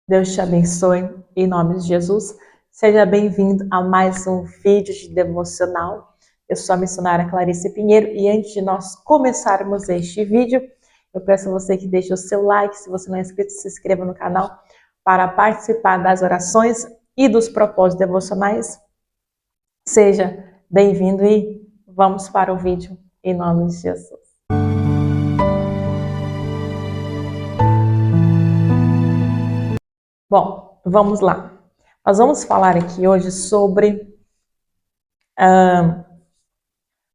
Deus te abençoe, em nome de Jesus. Seja bem-vindo a mais um vídeo de devocional. Eu sou a missionária Clarice Pinheiro e antes de nós começarmos este vídeo, eu peço a você que deixe o seu like, se você não é inscrito, se inscreva no canal para participar das orações e dos propósitos devocionais. Seja bem-vindo e vamos para o vídeo, em nome de Jesus. Bom, vamos lá. Nós vamos falar aqui hoje sobre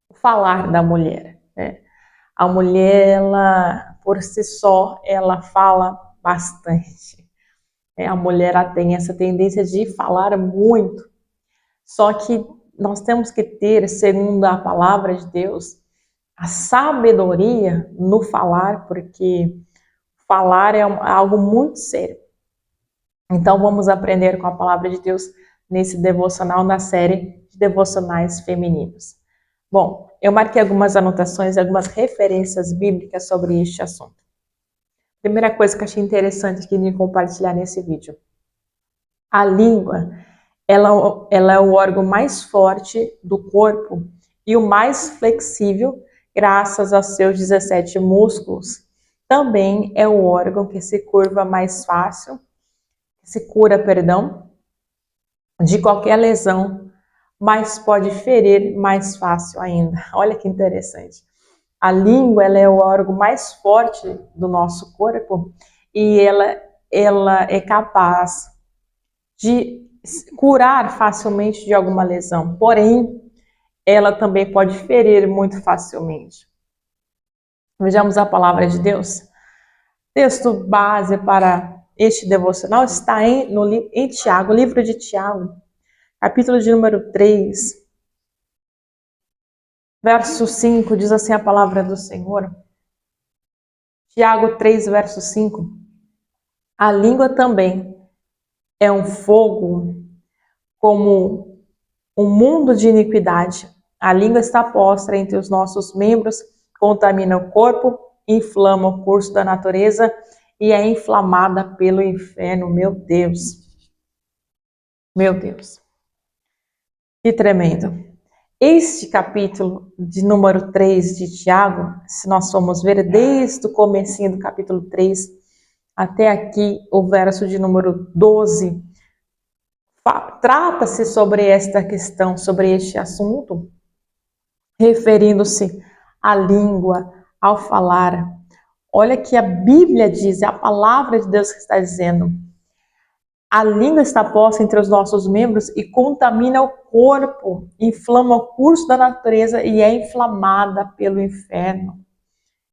o falar da mulher, né? A mulher, ela, por si só, ela fala bastante. A mulher, ela tem essa tendência de falar muito. Só que nós temos que ter, segundo a palavra de Deus, a sabedoria no falar, porque falar é algo muito sério. Então vamos aprender com a palavra de Deus nesse devocional, na série de devocionais femininos. Bom, eu marquei algumas anotações, algumas referências bíblicas sobre este assunto. Primeira coisa que eu achei interessante aqui de compartilhar nesse vídeo. A língua, ela é o órgão mais forte do corpo e o mais flexível, graças aos seus 17 músculos. Também é o órgão que se curva mais fácil, de qualquer lesão, mas pode ferir mais fácil ainda. Olha que interessante. A língua, ela é o órgão mais forte do nosso corpo e ela é capaz de curar facilmente de alguma lesão. Porém, ela também pode ferir muito facilmente. Vejamos a palavra de Deus. Texto base para este devocional está em Tiago, livro de Tiago, capítulo de número 3, verso 5, diz assim a palavra do Senhor. Tiago 3, verso 5. A língua também é um fogo como um mundo de iniquidade. A língua está posta entre os nossos membros, contamina o corpo, inflama o curso da natureza e é inflamada pelo inferno. Meu Deus. Meu Deus. Que tremendo. Este capítulo de número 3 de Tiago, se nós formos ver desde o comecinho do capítulo 3 até aqui, o verso de número 12, trata-se sobre esta questão, sobre este assunto, referindo-se à língua, ao falar. Olha que a Bíblia diz, é a palavra de Deus que está dizendo. A língua está posta entre os nossos membros e contamina o corpo, inflama o curso da natureza e é inflamada pelo inferno.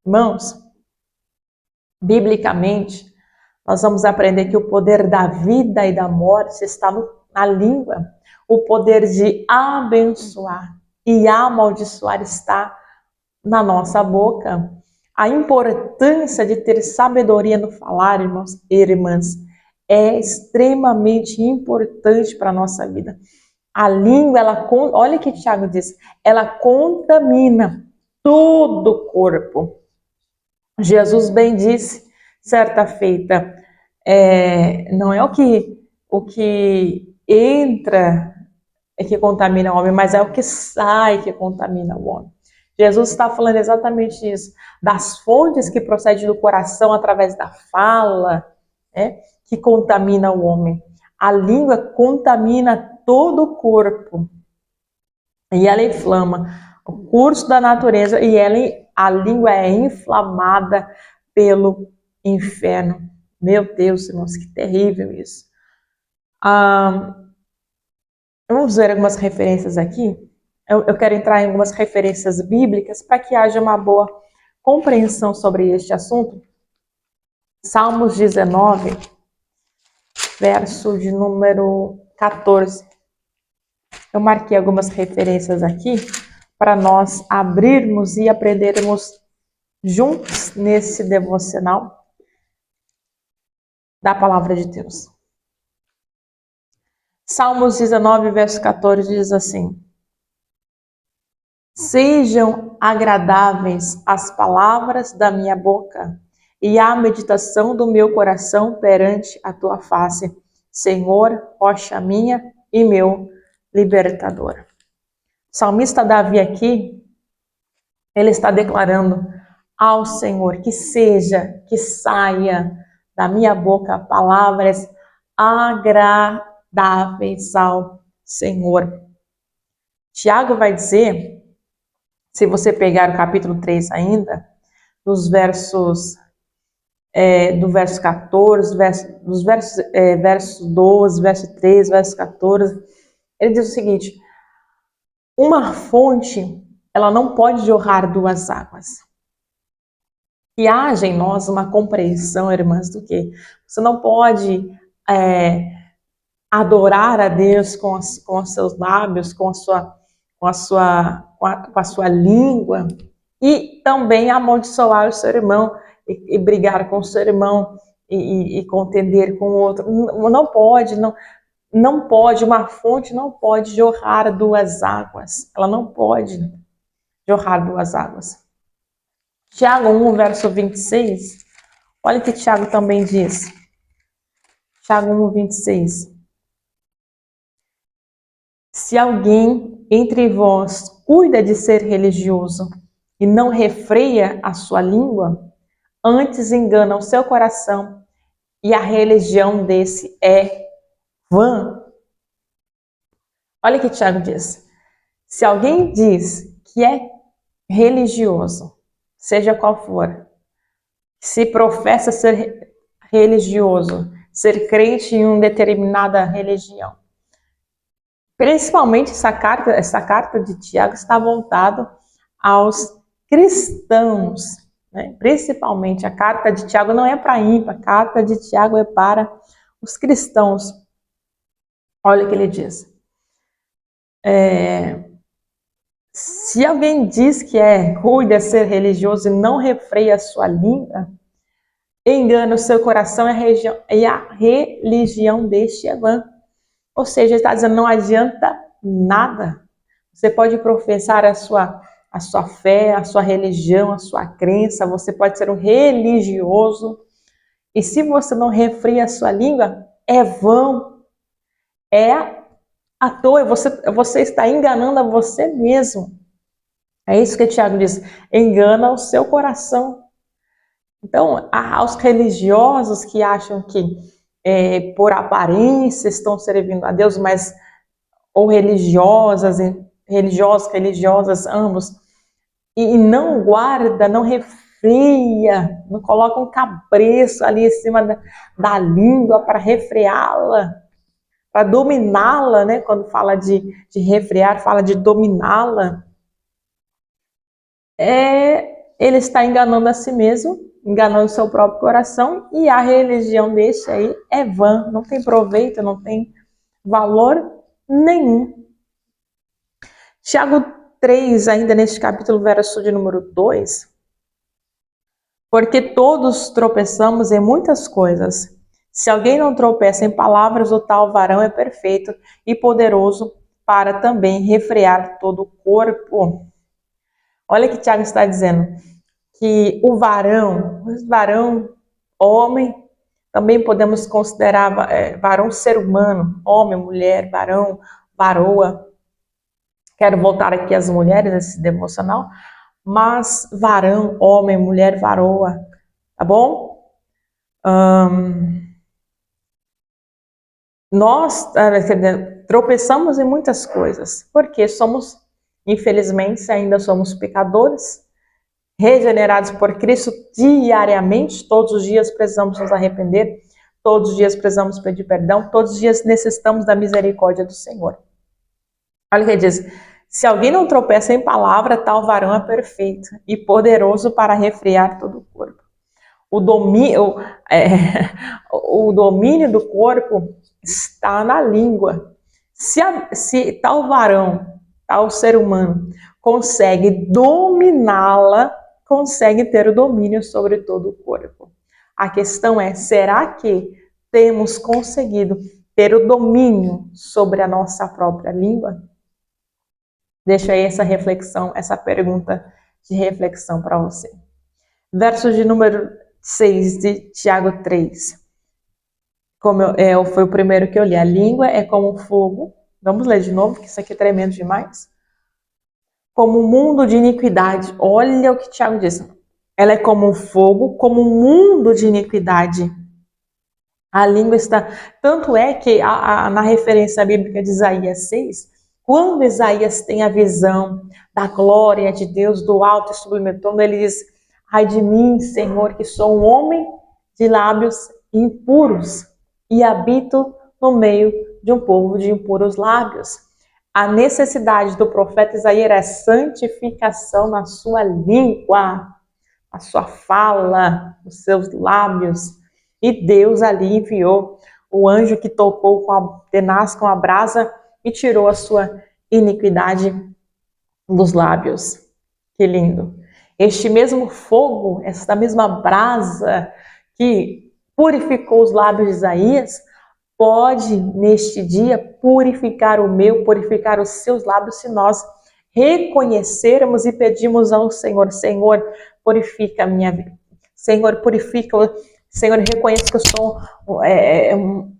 Irmãos, biblicamente, nós vamos aprender que o poder da vida e da morte está na língua. O poder de abençoar e amaldiçoar está na nossa boca. A importância de ter sabedoria no falar, irmãos e irmãs, é extremamente importante para a nossa vida. A língua, olha o que Tiago diz, ela contamina todo o corpo. Jesus bem disse, certa feita, não é o que entra que contamina o homem, mas é o que sai que contamina o homem. Jesus está falando exatamente isso, das fontes que procedem do coração através da fala, né, que contamina o homem. A língua contamina todo o corpo e ela inflama o curso da natureza e a língua é inflamada pelo inferno. Meu Deus, irmãos, que terrível isso. Vamos ver algumas referências aqui. Eu quero entrar em algumas referências bíblicas para que haja uma boa compreensão sobre este assunto. Salmos 19, verso de número 14. Eu marquei algumas referências aqui para nós abrirmos e aprendermos juntos nesse devocional da palavra de Deus. Salmos 19, verso 14 diz assim: sejam agradáveis as palavras da minha boca e a meditação do meu coração perante a tua face, Senhor, rocha minha e meu libertador. O salmista Davi aqui, ele está declarando ao Senhor que saia da minha boca palavras agradáveis ao Senhor. Tiago vai dizer, se você pegar o capítulo 3 ainda, dos versos do verso 14, verso 12, verso 13, verso 14, ele diz o seguinte: uma fonte, ela não pode jorrar duas águas. E haja em nós uma compreensão, irmãs, do que você não pode adorar a Deus com os seus lábios, com a sua língua, e também amaldiçoar o seu irmão, e brigar com o seu irmão, e contender com o outro. Não pode, uma fonte não pode jorrar duas águas. Ela não pode jorrar duas águas. Tiago 1, verso 26, olha o que Tiago também diz. Tiago 1, 26. Se alguém entre vós cuida de ser religioso e não refreia a sua língua, antes engana o seu coração, e a religião desse é vã. Olha o que Tiago diz. Se alguém diz que é religioso, seja qual for, se professa ser religioso, ser crente em uma determinada religião, principalmente essa carta de Tiago está voltada aos cristãos, né? Principalmente a carta de Tiago não é para ímpio, a carta de Tiago é para os cristãos. Olha o que ele diz. Se alguém diz que cuida de ser religioso e não refreia a sua língua, engana o seu coração e a religião deste é vã. Ou seja, ele está dizendo, não adianta nada. Você pode professar a sua fé, a sua religião, a sua crença, você pode ser um religioso, e se você não refreia a sua língua, é vão, é à toa, você está enganando a você mesmo. É isso que Tiago diz, engana o seu coração. Então, aos religiosos que acham que por aparência estão servindo a Deus, mas ou religiosas, ambos, e não guarda, não refreia, não coloca um cabreço ali em cima da língua para refreá-la, para dominá-la, né? Quando fala de refrear, fala de dominá-la. Ele está enganando a si mesmo, enganando o seu próprio coração, e a religião desse aí é vã, não tem proveito, não tem valor nenhum. Tiago 3, ainda neste capítulo, verso de número 2, porque todos tropeçamos em muitas coisas. Se alguém não tropeça em palavras, o tal varão é perfeito e poderoso para também refrear todo o corpo. Olha o que Tiago está dizendo, que o varão, homem, também podemos considerar varão ser humano, homem, mulher, varão, varoa. Quero voltar aqui às mulheres, esse devocional, mas varão, homem, mulher, varoa, tá bom? Nós tropeçamos em muitas coisas, porque infelizmente, ainda somos pecadores, regenerados por Cristo diariamente, todos os dias precisamos nos arrepender, todos os dias precisamos pedir perdão, todos os dias necessitamos da misericórdia do Senhor. Olha o que ele diz, se alguém não tropeça em palavra, tal varão é perfeito e poderoso para refrear todo o corpo. O domínio do corpo está na língua. Se tal varão, tal ser humano, consegue dominá-la, consegue ter o domínio sobre todo o corpo. A questão é, será que temos conseguido ter o domínio sobre a nossa própria língua? Deixo aí essa reflexão, essa pergunta de reflexão para você. Verso de número 6 de Tiago 3. Foi o primeiro que eu li. A língua é como fogo. Vamos ler de novo, que isso aqui é tremendo demais. Como um mundo de iniquidade. Olha o que Tiago diz. Ela é como um fogo, como um mundo de iniquidade. A língua está... Tanto é que na referência bíblica de Isaías 6, quando Isaías tem a visão da glória de Deus, do alto e sublime trono, ele diz: ai de mim, Senhor, que sou um homem de lábios impuros e habito no meio de um povo de impuros lábios. A necessidade do profeta Isaías era santificação na sua língua, a sua fala, os seus lábios. E Deus ali enviou o anjo que tocou tenaz com a brasa e tirou a sua iniquidade dos lábios. Que lindo! Este mesmo fogo, esta mesma brasa que purificou os lábios de Isaías, pode neste dia purificar o meu, purificar os seus lábios, se nós reconhecermos e pedirmos ao Senhor: Senhor, purifica a minha vida. Senhor, purifica. Senhor, reconheço que eu sou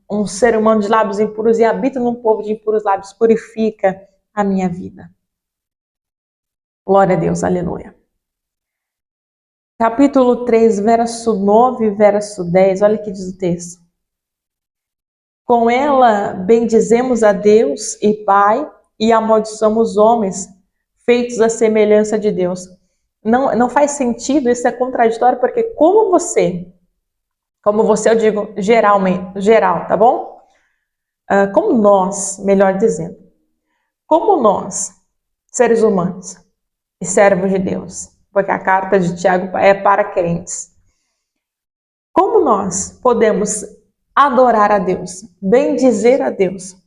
um ser humano de lábios impuros e habito num povo de impuros lábios. Purifica a minha vida. Glória a Deus, aleluia. Capítulo 3, verso 9 e verso 10, olha o que diz o texto. Com ela bendizemos a Deus e Pai e amaldiçoamos homens feitos à semelhança de Deus. Não faz sentido, isso é contraditório, porque como você eu digo geral, tá bom? Como nós, melhor dizendo, como nós, seres humanos e servos de Deus, porque a carta de Tiago é para crentes, como nós podemos adorar a Deus, bendizer a Deus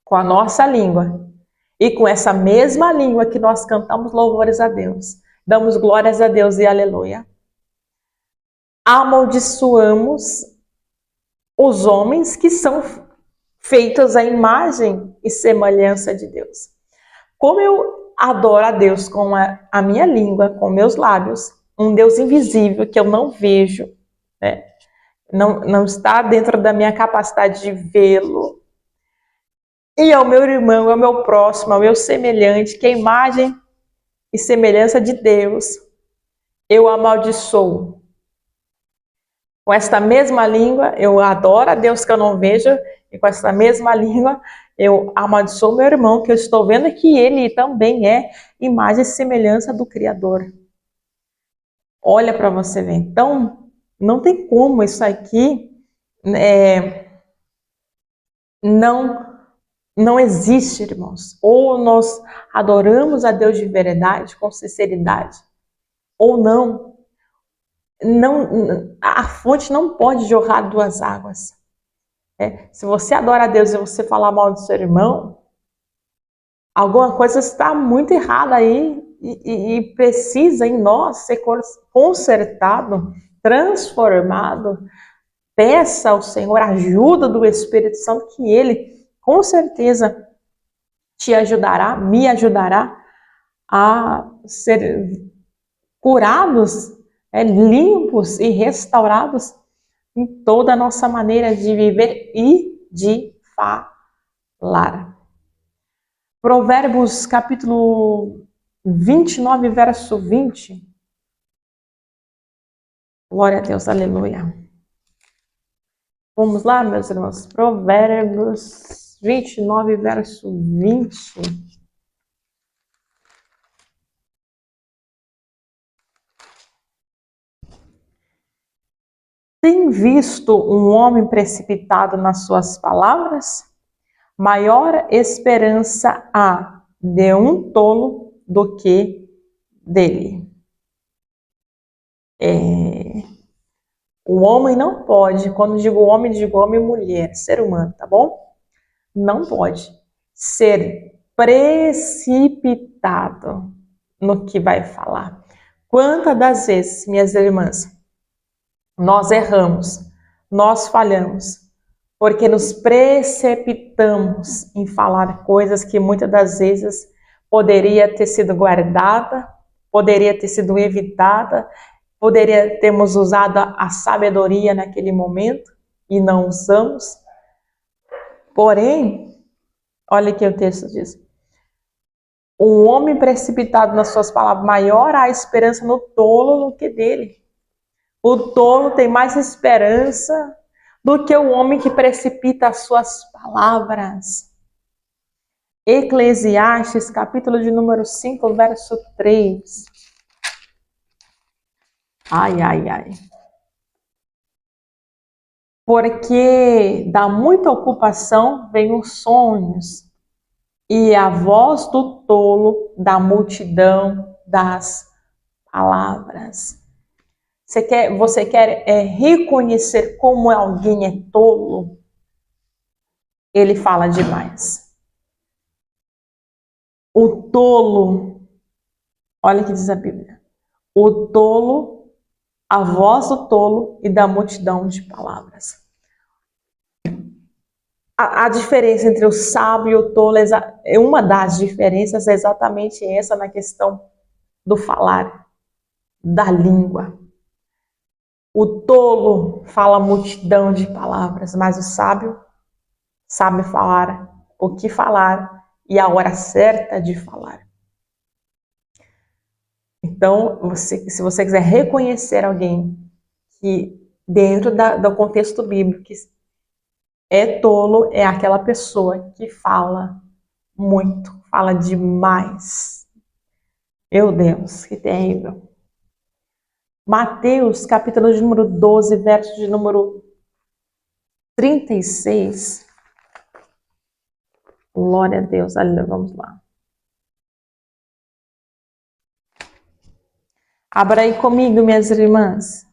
com a nossa língua e com essa mesma língua que nós cantamos louvores a Deus, damos glórias a Deus e aleluia, amaldiçoamos os homens que são feitos à imagem e semelhança de Deus. Como eu adoro a Deus com a minha língua, com meus lábios, um Deus invisível que eu não vejo, né? Não está dentro da minha capacidade de vê-lo. E ao meu irmão, ao meu próximo, ao meu semelhante, que é a imagem e semelhança de Deus, eu amaldiçoo. Com esta mesma língua, eu adoro a Deus que eu não vejo, e com essa mesma língua, eu amaldiçoo meu irmão, que eu estou vendo que ele também é imagem e semelhança do Criador. Olha para você ver. Então, não tem como isso aqui não existe, irmãos. Ou nós adoramos a Deus de verdade, com sinceridade, ou não. A fonte não pode jorrar duas águas. Se você adora a Deus e você falar mal do seu irmão, alguma coisa está muito errada aí e precisa em nós ser consertado, transformado. Peça ao Senhor a ajuda do Espírito Santo, que Ele com certeza te ajudará, me ajudará a ser curados, limpos e restaurados em toda a nossa maneira de viver e de falar. Provérbios capítulo 29, verso 20. Glória a Deus, aleluia. Vamos lá, meus irmãos. Provérbios 29, verso 20. Tem visto um homem precipitado nas suas palavras? Maior esperança há de um tolo do que dele. O homem não pode, quando digo homem e mulher, ser humano, tá bom? Não pode ser precipitado no que vai falar. Quantas das vezes, minhas irmãs, nós erramos, nós falhamos, porque nos precipitamos em falar coisas que muitas das vezes poderia ter sido guardada, poderia ter sido evitada, Poderia termos usado a sabedoria naquele momento e não usamos. Porém, olha o que o texto diz. Um homem precipitado nas suas palavras, maior há esperança no tolo do que dele. O tolo tem mais esperança do que o homem que precipita as suas palavras. Eclesiastes, capítulo de número 5, verso 3. Ai, ai, ai. Porque da muita ocupação vem os sonhos, e a voz do tolo da multidão das palavras. Você quer reconhecer como alguém é tolo? Ele fala demais. O tolo, olha o que diz a Bíblia. O tolo, a voz do tolo e da multidão de palavras. A diferença entre o sábio e o tolo, uma das diferenças é exatamente essa na questão do falar, da língua. O tolo fala multidão de palavras, mas o sábio sabe falar o que falar e a hora certa de falar. Então, se você quiser reconhecer alguém que dentro do contexto bíblico é tolo, é aquela pessoa que fala muito, fala demais. Meu Deus, que terrível. Mateus, capítulo de número 12, verso de número 36. Glória a Deus, aleluia, vamos lá. Abra aí comigo, minhas irmãs.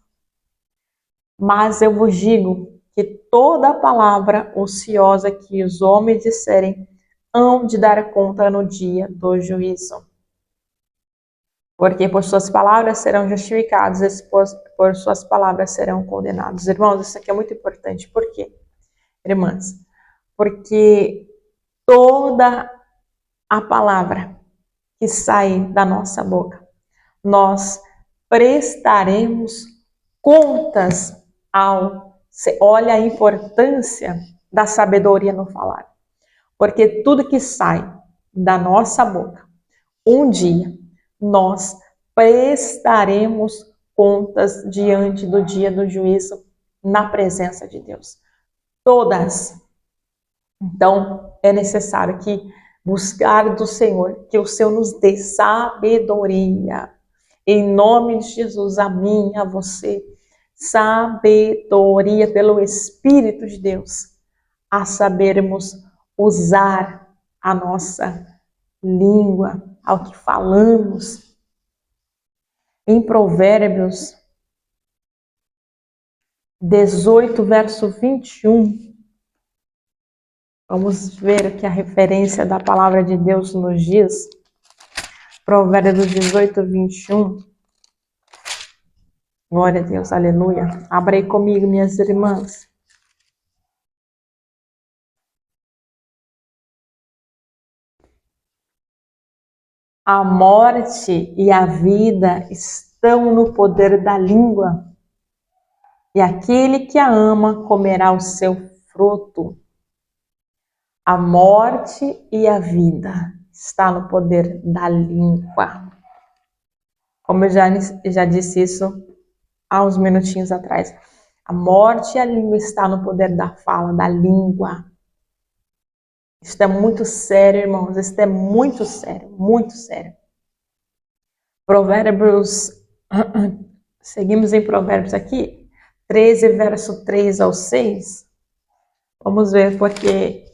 Mas eu vos digo que toda palavra ociosa que os homens disserem, hão de dar conta no dia do juízo. Porque por suas palavras serão justificados, e por suas palavras serão condenados. Irmãos, isso aqui é muito importante. Por quê, irmãs? Porque toda a palavra que sai da nossa boca, nós prestaremos contas olha a importância da sabedoria no falar. Porque tudo que sai da nossa boca, um dia nós prestaremos contas diante do dia do juízo na presença de Deus. Todas. Então, é necessário que buscar do Senhor, que o Senhor nos dê sabedoria. Em nome de Jesus, a mim, a você, sabedoria pelo Espírito de Deus, a sabermos usar a nossa língua, ao que falamos. Em Provérbios 18, verso 21, vamos ver o que a referência da palavra de Deus nos diz. Provérbios 18, 21. Glória a Deus, aleluia. Abra aí comigo, minhas irmãs. A morte e a vida estão no poder da língua, e aquele que a ama comerá o seu fruto. A morte e a vida está no poder da língua. Como eu já disse isso há uns minutinhos atrás. A morte e a língua está no poder da fala, da língua. Isto é muito sério, irmãos. Isto é muito sério, muito sério. Provérbios, seguimos em Provérbios aqui, 13, verso 3 ao 6. Vamos ver, porque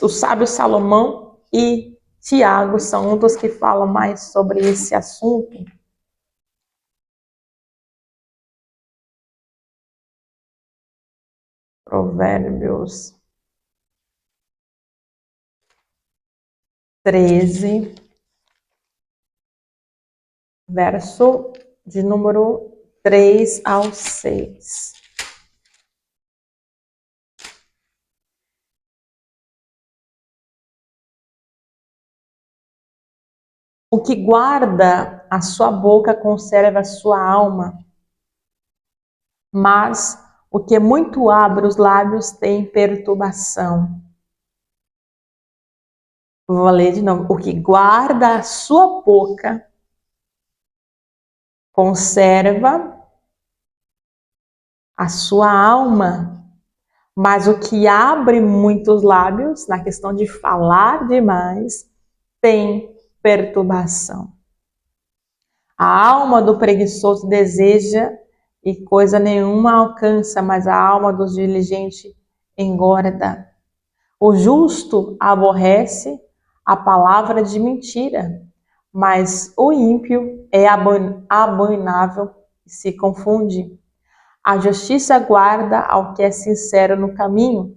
o sábio Salomão e Tiago são um dos que falam mais sobre esse assunto. Provérbios 13, verso de número 3 ao 6. O que guarda a sua boca conserva a sua alma, mas o que muito abre os lábios tem perturbação. Vou ler de novo. O que guarda a sua boca conserva a sua alma, mas o que abre muitos lábios, na questão de falar demais, tem perturbação. A alma do preguiçoso deseja e coisa nenhuma alcança, mas a alma do diligente engorda. O justo aborrece a palavra de mentira, mas o ímpio é abominável e se confunde. A justiça guarda ao que é sincero no caminho,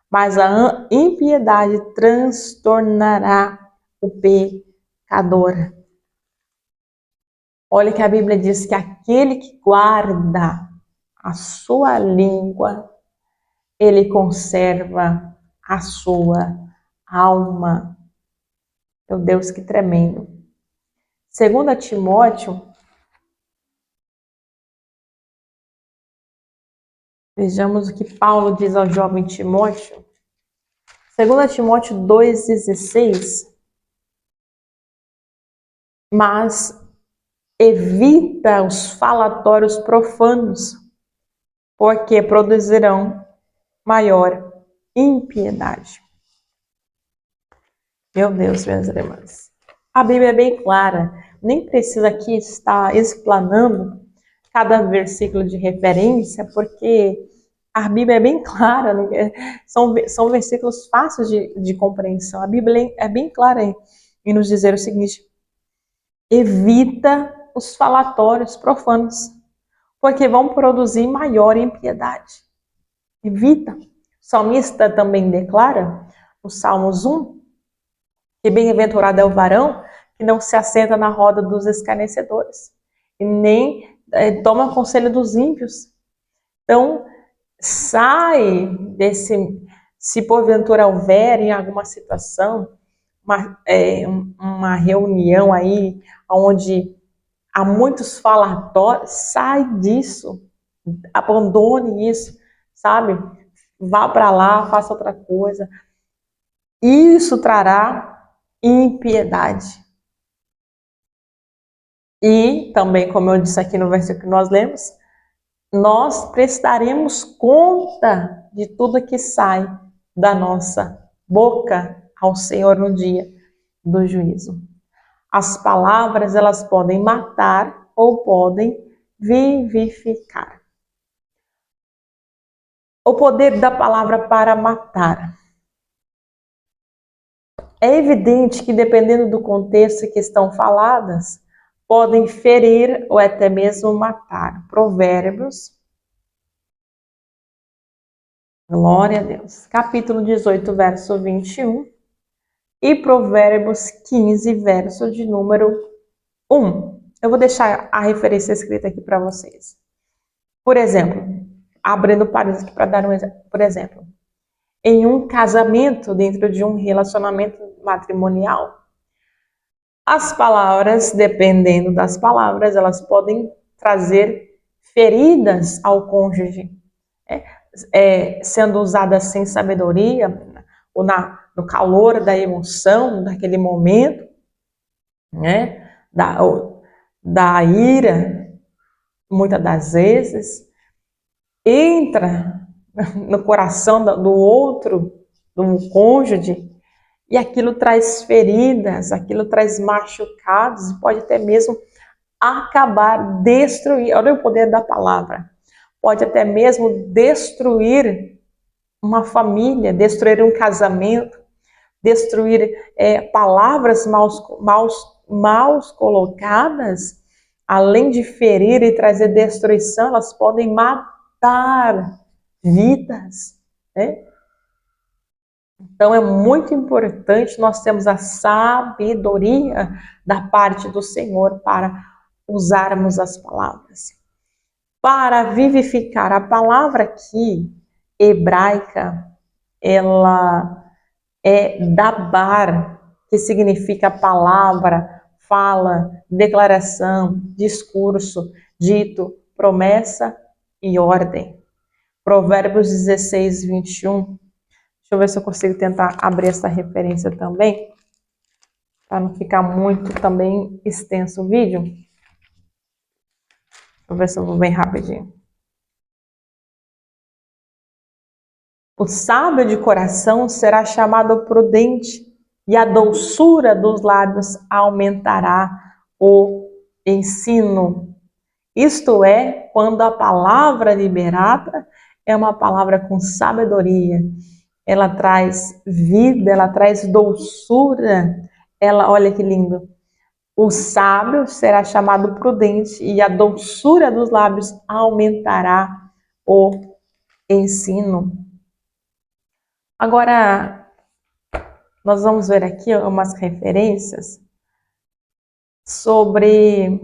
mas a impiedade transtornará o pecador. Olha que a Bíblia diz que aquele que guarda a sua língua, ele conserva a sua alma. Meu Deus, que tremendo. 2 Timóteo, vejamos o que Paulo diz ao jovem Timóteo. 2 Timóteo 2,16. Mas evita os falatórios profanos, porque produzirão maior impiedade. Meu Deus, minhas irmãs. A Bíblia é bem clara. Nem precisa aqui estar explanando cada versículo de referência, porque a Bíblia é bem clara. Né? São versículos fáceis de compreensão. A Bíblia é bem clara em nos dizer o seguinte: evita os falatórios profanos, porque vão produzir maior impiedade. Evita. O salmista também declara, no Salmos 1, que bem-aventurado é o varão que não se assenta na roda dos escarnecedores, e nem toma conselho dos ímpios. Então, sai desse, se porventura houver em alguma situação, uma reunião aí, onde há muitos falatórios, sai disso, abandone isso, sabe? Vá para lá, faça outra coisa. Isso trará impiedade. E também, como eu disse aqui no versículo que nós lemos, nós prestaremos conta de tudo que sai da nossa boca ao Senhor no dia do juízo. As palavras, elas podem matar ou podem vivificar. O poder da palavra para matar. É evidente que, dependendo do contexto que estão faladas, podem ferir ou até mesmo matar. Provérbios, glória a Deus, capítulo 18, verso 21, e Provérbios 15, verso de número 1. Eu vou deixar a referência escrita aqui para vocês. Por exemplo, abrindo parênteses aqui para dar um exemplo. Por exemplo, em um casamento, dentro de um relacionamento matrimonial, as palavras, dependendo das palavras, elas podem trazer feridas ao cônjuge, sendo usadas sem sabedoria, ou no calor da emoção, daquele momento, né? Da ira, muitas das vezes, entra no coração do outro, do cônjuge, e aquilo traz feridas, aquilo traz machucados, e pode até mesmo acabar, destruir, olha o poder da palavra, pode até mesmo destruir uma família, destruir um casamento, destruir palavras mal colocadas, além de ferir e trazer destruição, elas podem matar vidas, né? Então é muito importante nós termos a sabedoria da parte do Senhor para usarmos as palavras. Para vivificar, a palavra aqui, hebraica, ela é dabar, que significa palavra, fala, declaração, discurso, dito, promessa e ordem. Provérbios 16, 21. Deixa eu ver se eu consigo tentar abrir essa referência também, para não ficar muito também extenso o vídeo. Deixa eu ver se eu vou bem rapidinho. O sábio de coração será chamado prudente, e a doçura dos lábios aumentará o ensino. Isto é, quando a palavra liberada é uma palavra com sabedoria, ela traz vida, ela traz doçura. Ela, olha que lindo. O sábio será chamado prudente, e a doçura dos lábios aumentará o ensino. Agora, nós vamos ver aqui umas referências sobre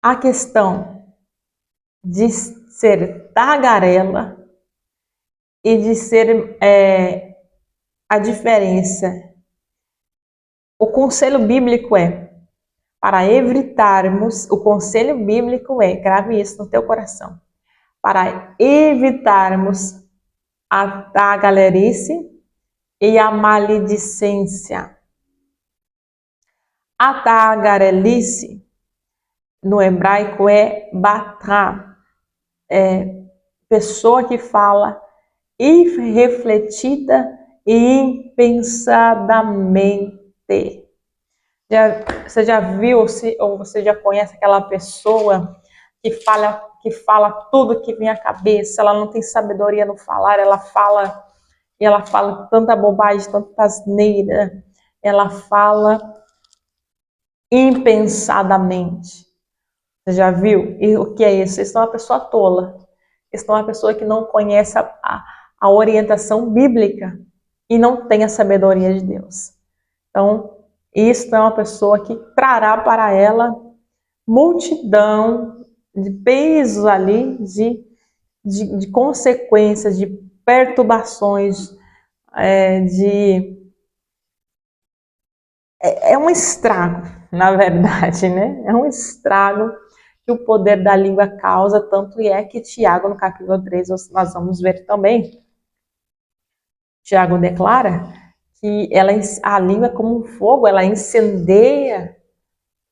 a questão de ser tagarela e de ser a diferença. O conselho bíblico para evitarmos, o conselho bíblico grave isso no teu coração, para evitarmos a tagarelice e a maledicência. A tagarelice no hebraico batra, pessoa que fala irrefletida e impensadamente. Você já viu ou você já conhece aquela pessoa que fala tudo que vem à cabeça? Ela não tem sabedoria no falar, ela fala tanta bobagem, tanta asneira, ela fala impensadamente. Você já viu? E o que é isso? Isso é uma pessoa tola. Isso é uma pessoa que não conhece a orientação bíblica e não tem a sabedoria de Deus. Então, isso é uma pessoa que trará para ela multidão de pesos ali, de consequências, de perturbações, é um estrago, na verdade, né? É um estrago que o poder da língua causa, tanto é que Tiago, no capítulo 3, nós vamos ver também, Tiago declara que a língua é como um fogo, ela incendeia,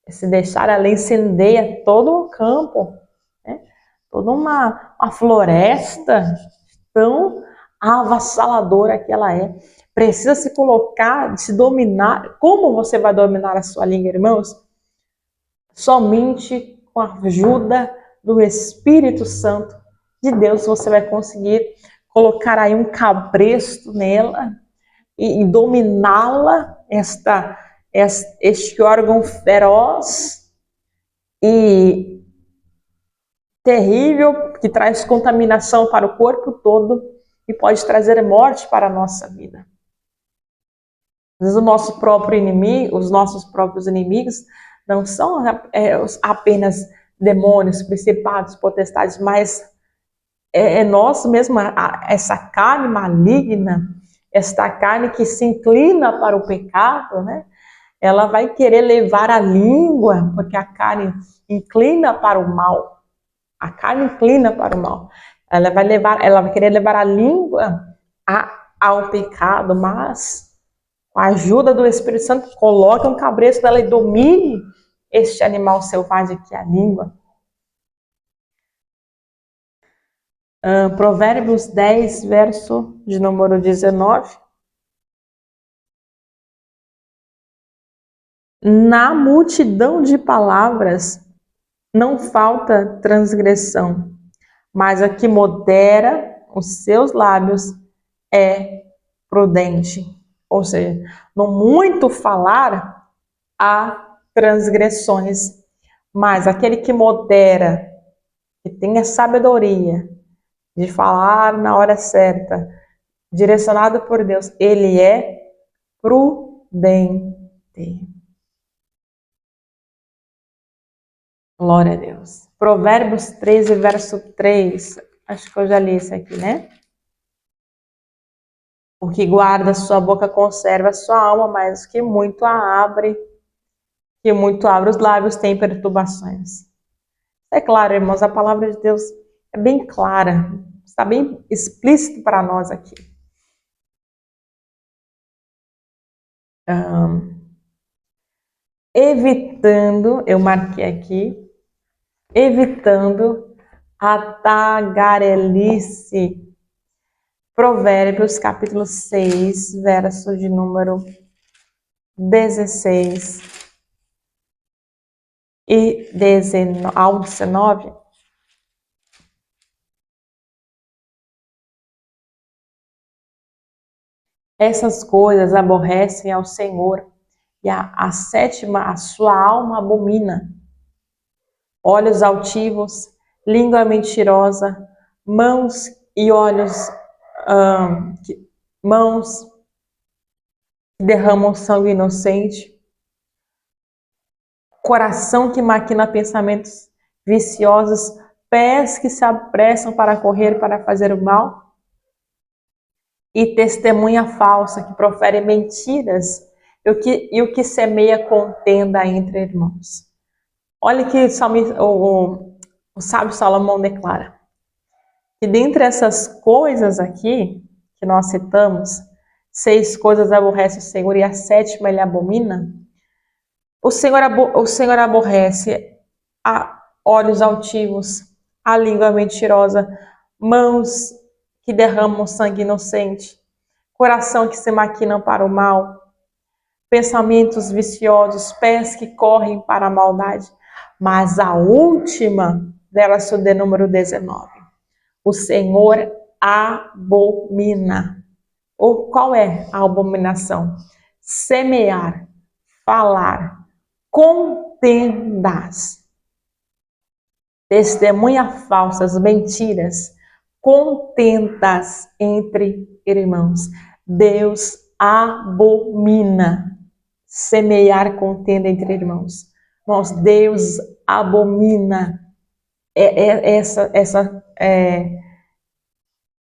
se deixar, ela incendeia todo um campo, né? Toda uma floresta tão avassaladora que ela é. Precisa se colocar, se dominar. Como você vai dominar a sua língua, irmãos? Somente com a ajuda do Espírito Santo de Deus você vai conseguir colocar aí um cabresto nela e dominá-la, este órgão feroz e terrível que traz contaminação para o corpo todo e pode trazer morte para a nossa vida. Às vezes os nossos próprios inimigos não são apenas demônios, principados, potestades, mas nós mesmo, essa carne maligna, esta carne que se inclina para o pecado, né? Ela vai querer levar a língua, porque a carne inclina para o mal. A carne inclina para o mal. Ela vai querer levar a língua ao pecado, mas com a ajuda do Espírito Santo, coloque um cabresto dela e domine este animal selvagem que é a língua. Provérbios 10, verso de número 19. Na multidão de palavras não falta transgressão, mas a que modera os seus lábios é prudente. Ou seja, no muito falar há transgressões, mas aquele que modera, que tem a sabedoria de falar na hora certa, direcionado por Deus, ele é prudente. Glória a Deus. Provérbios 13, verso 3. Acho que eu já li isso aqui, né? O que guarda a sua boca conserva a sua alma, mas o que muito abre os lábios tem perturbações. É claro, irmãos, a palavra de Deus é bem clara, está bem explícito para nós aqui. Evitando, eu marquei aqui, evitando a tagarelice. Provérbios, capítulo 6, verso de número 16 e 19, ao 19. Essas coisas aborrecem ao Senhor, e a sétima a sua alma abomina. Olhos altivos, língua mentirosa, mãos e olhos, mãos que derramam sangue inocente, coração que maquina pensamentos viciosos, pés que se apressam para correr para fazer o mal, e testemunha falsa que profere mentiras, e o que semeia contenda entre irmãos. Olha que o sábio Salomão declara que dentre essas coisas aqui que nós citamos, 6 coisas aborrece o Senhor e a sétima ele abomina. O Senhor aborrece a olhos altivos, a língua mentirosa, mãos que derramam sangue inocente, coração que se maquinam para o mal, pensamentos viciosos, pés que correm para a maldade. Mas a última, verso de número 19, o Senhor abomina. Ou qual é a abominação? Semear, falar, contendas, testemunha falsas, mentiras, contendas entre irmãos. Deus abomina semear contenda entre irmãos. Irmãos, Deus abomina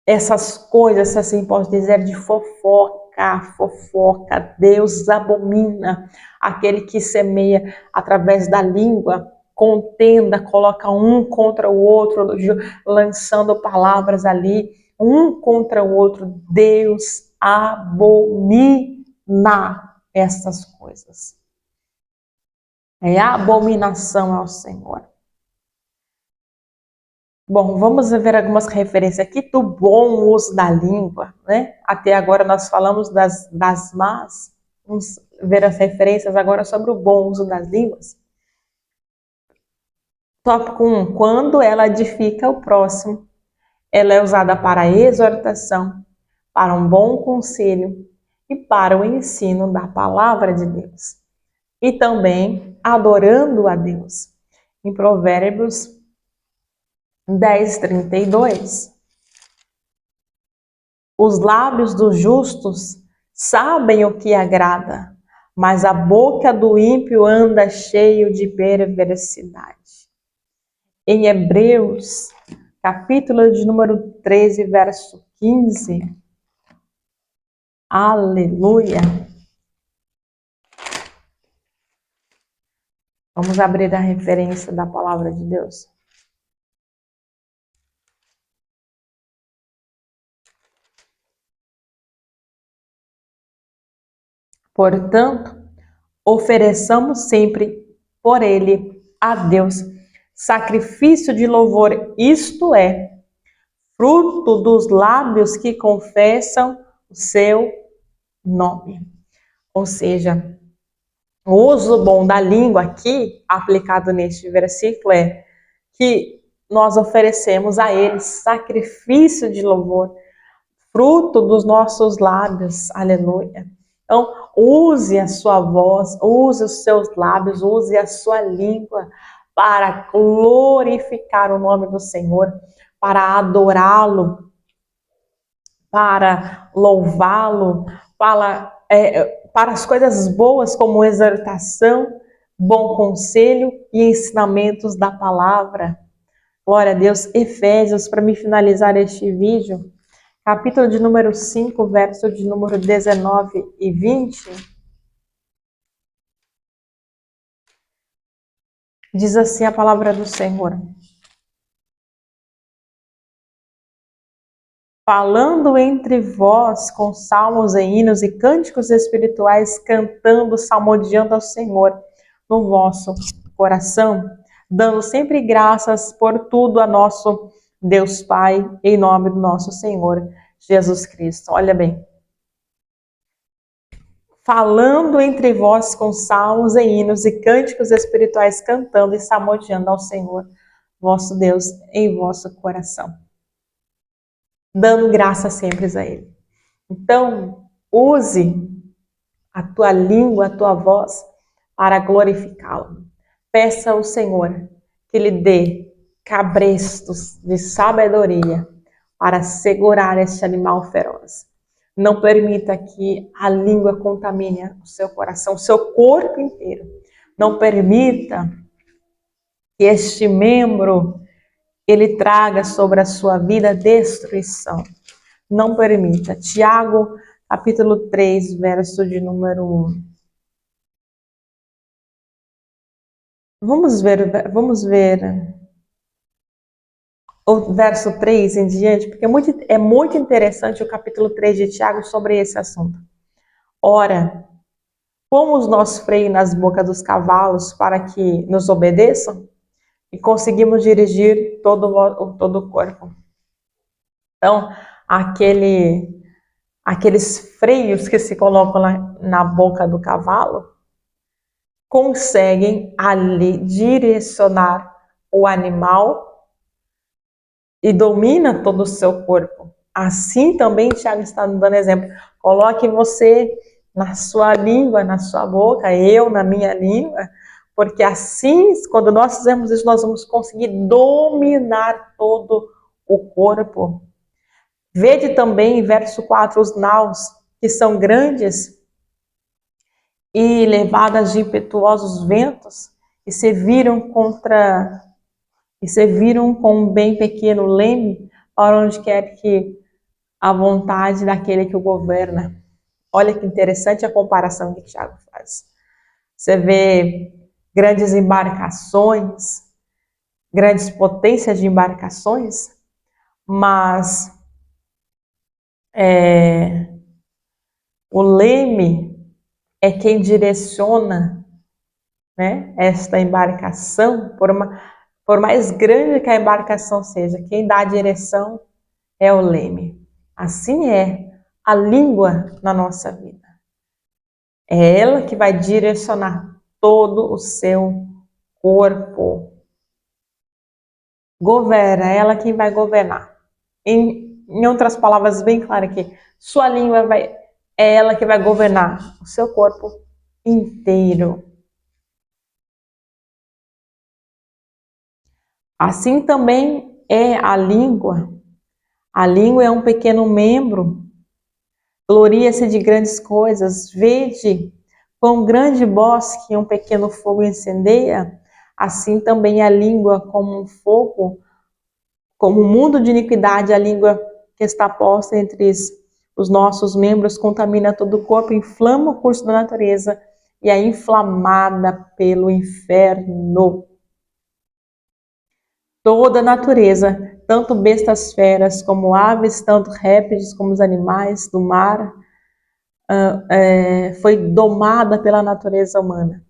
essas coisas, se assim posso dizer, de fofoca. Deus abomina aquele que semeia através da língua, contenda, coloca um contra o outro, lançando palavras ali, um contra o outro. Deus abomina essas coisas. É abominação ao Senhor. Bom, vamos ver algumas referências aqui do bom uso da língua, né? Até agora nós falamos das más. Vamos ver as referências agora sobre o bom uso das línguas. Tópico 1. Quando ela edifica o próximo, ela é usada para a exortação, para um bom conselho e para o ensino da palavra de Deus. E também adorando a Deus. Em Provérbios 10:32. Os lábios dos justos sabem o que agrada, mas a boca do ímpio anda cheio de perversidade. Em Hebreus, capítulo de número 13, verso 15. Aleluia! Vamos abrir a referência da palavra de Deus. Portanto, ofereçamos sempre por ele a Deus sacrifício de louvor, isto é, fruto dos lábios que confessam o seu nome. Ou seja, o uso bom da língua aqui, aplicado neste versículo, é que nós oferecemos a ele sacrifício de louvor, fruto dos nossos lábios, aleluia. Então, use a sua voz, use os seus lábios, use a sua língua para glorificar o nome do Senhor, para adorá-lo, para louvá-lo, para as coisas boas como exortação, bom conselho e ensinamentos da palavra. Glória a Deus. Efésios, para me finalizar este vídeo, capítulo de número 5, verso de número 19 e 20, diz assim a palavra do Senhor: falando entre vós com salmos e hinos e cânticos espirituais, cantando, salmodiando ao Senhor no vosso coração, dando sempre graças por tudo a nosso Deus Pai, em nome do nosso Senhor Jesus Cristo. Olha bem. Falando entre vós com salmos e hinos e cânticos espirituais, cantando e salmodiando ao Senhor, vosso Deus, em vosso coração, dando graças sempre a Ele. Então, use a tua língua, a tua voz, para glorificá-lo. Peça ao Senhor que lhe dê cabrestos de sabedoria para segurar este animal feroz. Não permita que a língua contamine o seu coração, o seu corpo inteiro. Não permita que este membro ele traga sobre a sua vida destruição. Não permita. Tiago, capítulo 3, verso de número 1. Vamos ver o verso 3 em diante, porque é muito interessante o capítulo 3 de Tiago sobre esse assunto. Ora, pomos nosso freio nas bocas dos cavalos para que nos obedeçam e conseguimos dirigir todo o corpo. Então, aqueles freios que se colocam na boca do cavalo conseguem ali direcionar o animal e domina todo o seu corpo. Assim também Tiago está dando exemplo. Coloque você na sua língua, na sua boca, eu na minha língua, porque assim, quando nós fizermos isso, nós vamos conseguir dominar todo o corpo. Vede também, verso 4, os naus, que são grandes e levadas de impetuosos ventos, e se viram com um bem pequeno leme para onde quer que a vontade daquele que o governa. Olha que interessante a comparação que Tiago faz. Você vê grandes embarcações, grandes potências de embarcações, mas o leme é quem direciona, né, esta embarcação. Por mais grande que a embarcação seja, quem dá a direção é o leme. Assim é a língua na nossa vida. É ela que vai direcionar todo o seu corpo. Governa, é ela quem vai governar. Em outras palavras, bem claro aqui, sua língua é ela que vai governar o seu corpo inteiro. Assim também é a língua. A língua é um pequeno membro. Gloria-se de grandes coisas. Vede quão grande bosque um pequeno fogo incendeia. Assim também a língua, como um fogo, como um mundo de iniquidade, a língua que está posta entre os nossos membros contamina todo o corpo, inflama o curso da natureza e é inflamada pelo inferno. Toda a natureza, tanto bestas feras como aves, tanto répteis como os animais do mar, foi domada pela natureza humana.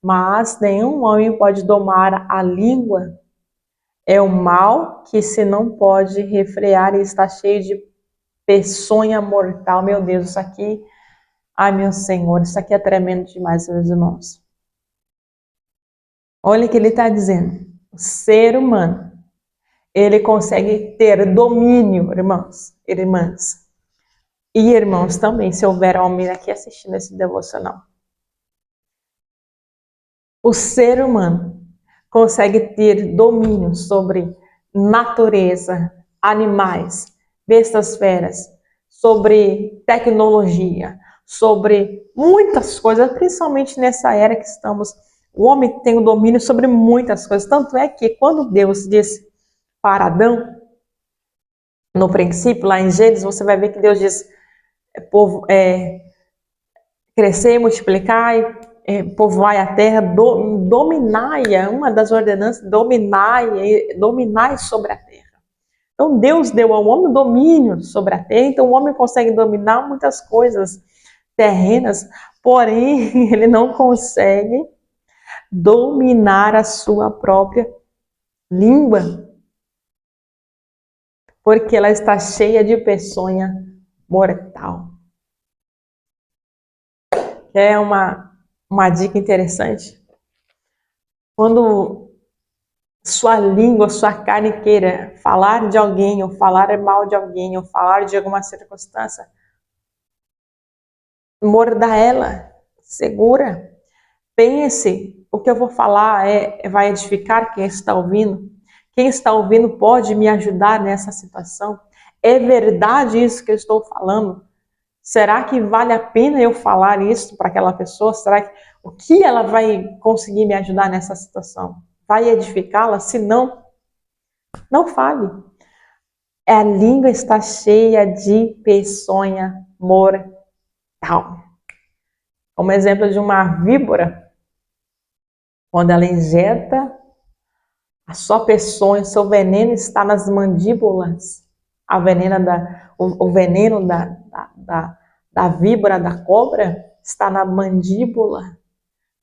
Mas nenhum homem pode domar a língua. É o mal que se não pode refrear e está cheio de peçonha mortal. Meu Deus, isso aqui, ai meu Senhor, isso aqui é tremendo demais, meus irmãos. Olha o que ele está dizendo. O ser humano, ele consegue ter domínio, irmãos, irmãs. E irmãos também, se houver homem aqui assistindo esse devocional. O ser humano consegue ter domínio sobre natureza, animais, bestas feras, sobre tecnologia, sobre muitas coisas, principalmente nessa era que estamos. O homem tem o domínio sobre muitas coisas. Tanto é que quando Deus disse para Adão, no princípio, lá em Gênesis, você vai ver que Deus diz, povo, crescer, multiplicar, povoai a terra, dominai, uma das ordenanças, dominai sobre a terra. Então Deus deu ao homem o domínio sobre a terra, então o homem consegue dominar muitas coisas terrenas, porém ele não consegue dominar a sua própria língua, porque ela está cheia de peçonha mortal. É uma dica interessante. Quando sua língua, sua carne queira falar de alguém, ou falar mal de alguém, ou falar de alguma circunstância, morda ela, segura. Pense, o que eu vou falar vai edificar quem está ouvindo? Quem está ouvindo pode me ajudar nessa situação? É verdade isso que eu estou falando? Será que vale a pena eu falar isso para aquela pessoa? Será que o que ela vai conseguir me ajudar nessa situação? Vai edificá-la? Se não, não fale. A língua está cheia de peçonha mortal. Como exemplo de uma víbora, quando ela injeta a sua peçonha, seu veneno está nas mandíbulas. O veneno da víbora, da cobra, está na mandíbula.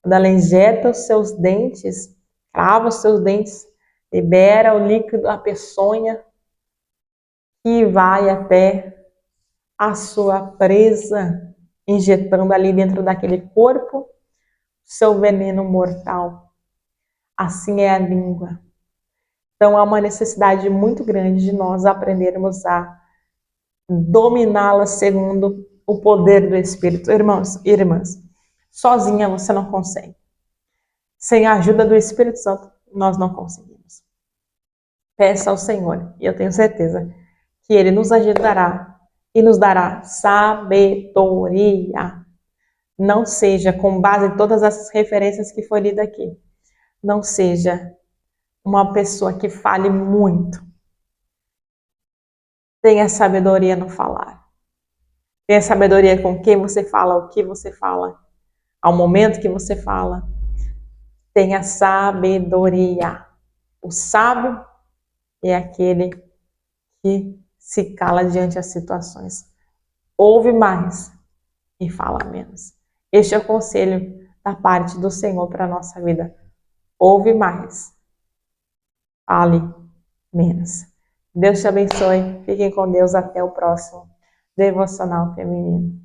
Quando ela injeta os seus dentes, crava os seus dentes, libera o líquido da peçonha que vai até a sua presa, injetando ali dentro daquele corpo seu veneno mortal. Assim é a língua. Então há uma necessidade muito grande de nós aprendermos a dominá-la segundo o poder do Espírito. Irmãos e irmãs, sozinha você não consegue. Sem a ajuda do Espírito Santo, nós não conseguimos. Peça ao Senhor, e eu tenho certeza que Ele nos ajudará e nos dará sabedoria. Não seja, com base em todas essas referências que foi lida aqui, não seja uma pessoa que fale muito. Tenha sabedoria no falar. Tenha sabedoria com quem você fala, o que você fala, ao momento que você fala. Tenha sabedoria. O sábio é aquele que se cala diante das situações. Ouve mais e fala menos. Este é o conselho da parte do Senhor para a nossa vida. Ouve mais, fale menos. Deus te abençoe. Fiquem com Deus. Até o próximo Devocional Feminino.